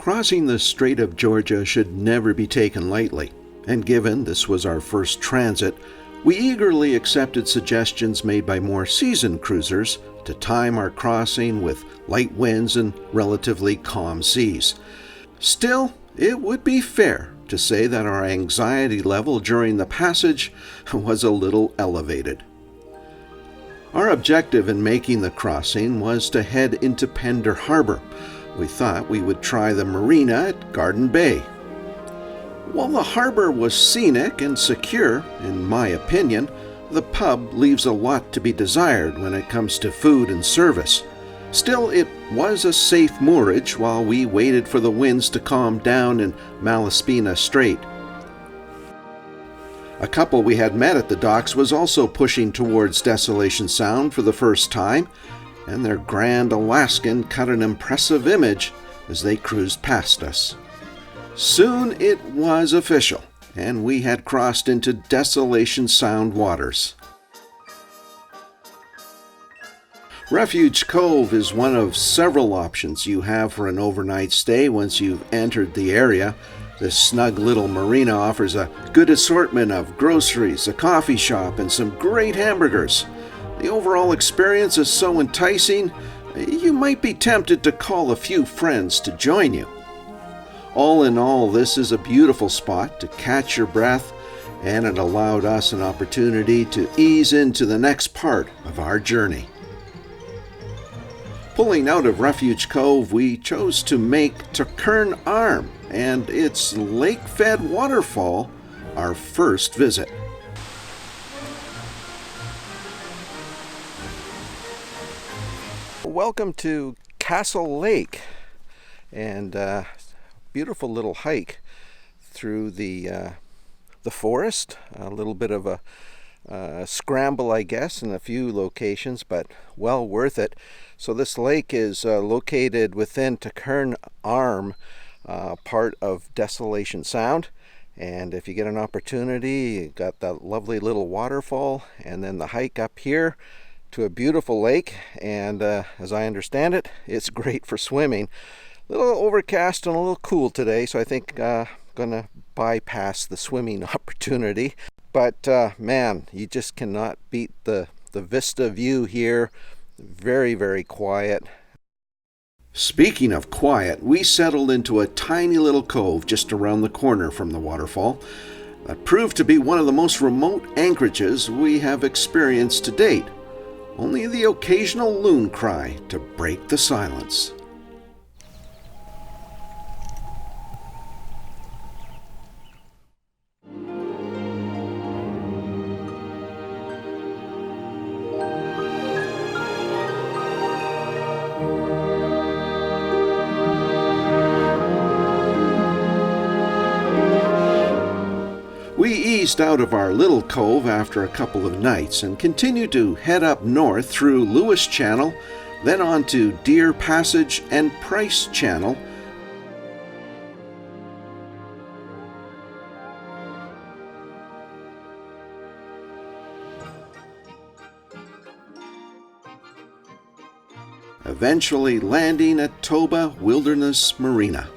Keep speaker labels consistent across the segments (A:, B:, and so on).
A: Crossing the Strait of Georgia should never be taken lightly, and given this was our first transit, we eagerly accepted suggestions made by more seasoned cruisers to time our crossing with light winds and relatively calm seas. Still, it would be fair to say that our anxiety level during the passage was a little elevated. Our objective in making the crossing was to head into Pender Harbor. We thought we would try the Marina at Garden Bay. While the harbor was scenic and secure, in my opinion, the pub leaves a lot to be desired when it comes to food and service. Still, it was a safe moorage while we waited for the winds to calm down in Malaspina Strait. A couple we had met at the docks was also pushing towards Desolation Sound for the first time, and their Grand Alaskan cut an impressive image as they cruised past us. Soon it was official, and we had crossed into Desolation Sound waters. Refuge Cove is one of several options you have for an overnight stay once you've entered the area. This snug little marina offers a good assortment of groceries, a coffee shop, and some great hamburgers. The overall experience is so enticing, you might be tempted to call a few friends to join you. All in all, this is a beautiful spot to catch your breath, and it allowed us an opportunity to ease into the next part of our journey. Pulling out of Refuge Cove, we chose to make Tukern Arm and its lake-fed waterfall our first visit. Welcome to Castle Lake, and beautiful little hike through the forest. A little bit of a scramble, I guess, in a few locations, but well worth it. So this lake is located within Tukern Arm, part of Desolation Sound. And if you get an opportunity, you got that lovely little waterfall, and then the hike up here to a beautiful lake. And as I understand it, it's great for swimming. A little overcast and a little cool today, so I think I'm gonna bypass the swimming opportunity. But man, you just cannot beat the vista view here. Very, very quiet. Speaking of quiet, we settled into a tiny little cove just around the corner from the waterfall that proved to be one of the most remote anchorages we have experienced to date. Only the occasional loon cry to break the silence. We eased out of our little cove after a couple of nights and continued to head up north through Lewis Channel, then on to Deer Passage and Price Channel. Eventually landing at Toba Wilderness Marina.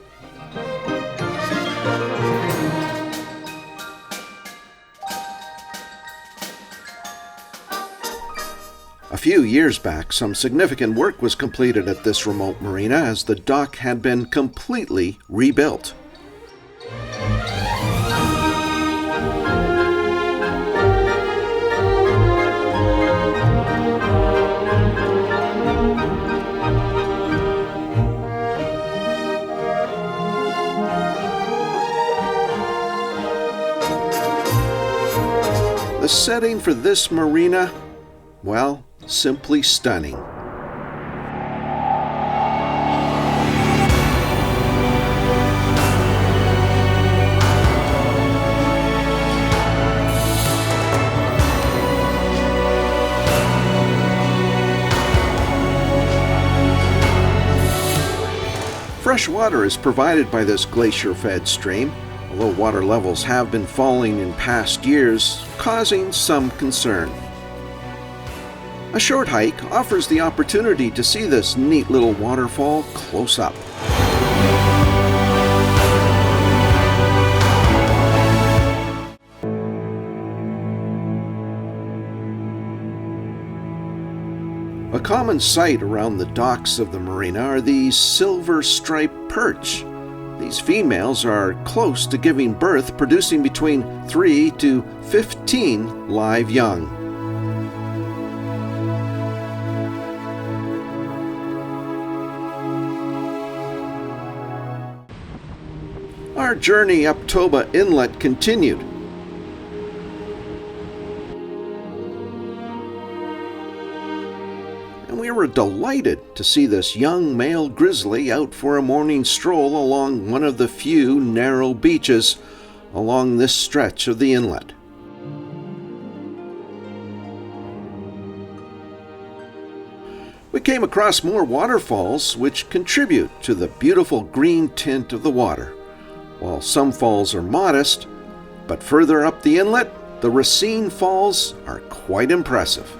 A: A few years back, some significant work was completed at this remote marina as the dock had been completely rebuilt. The setting for this marina, well, simply stunning. Fresh water is provided by this glacier-fed stream, although water levels have been falling in past years, causing some concern. A short hike offers the opportunity to see this neat little waterfall close up. common sight around the docks of the marina are these silver-striped perch. These females are close to giving birth, producing between 3 to 15 live young. Our journey up Toba Inlet continued. And we were delighted to see this young male grizzly out for a morning stroll along one of the few narrow beaches along this stretch of the inlet. We came across more waterfalls which contribute to the beautiful green tint of the water. While some falls are modest, but further up the inlet, the Racine Falls are quite impressive.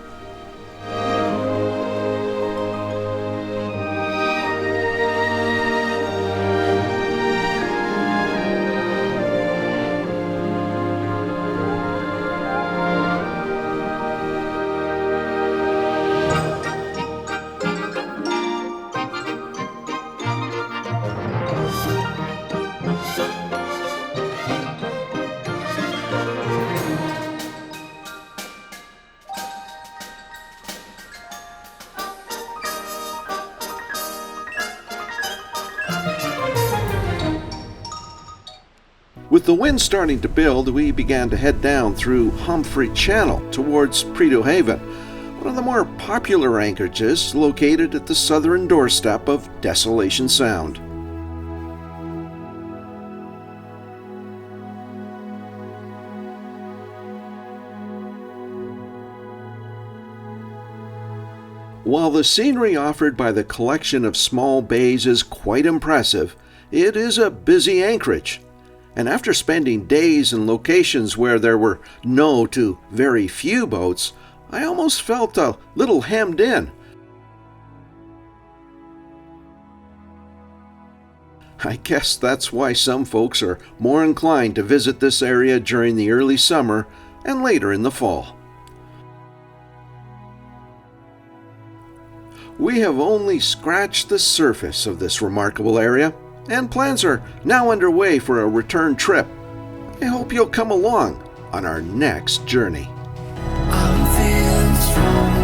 A: With the wind starting to build, we began to head down through Humphrey Channel towards Prieto Haven, one of the more popular anchorages located at the southern doorstep of Desolation Sound. While the scenery offered by the collection of small bays is quite impressive, it is a busy anchorage. And after spending days in locations where there were no to very few boats, I almost felt a little hemmed in. I guess that's why some folks are more inclined to visit this area during the early summer and later in the fall. We have only scratched the surface of this remarkable area, and plans are now underway for a return trip. I hope you'll come along on our next journey.
B: I'm feeling strong.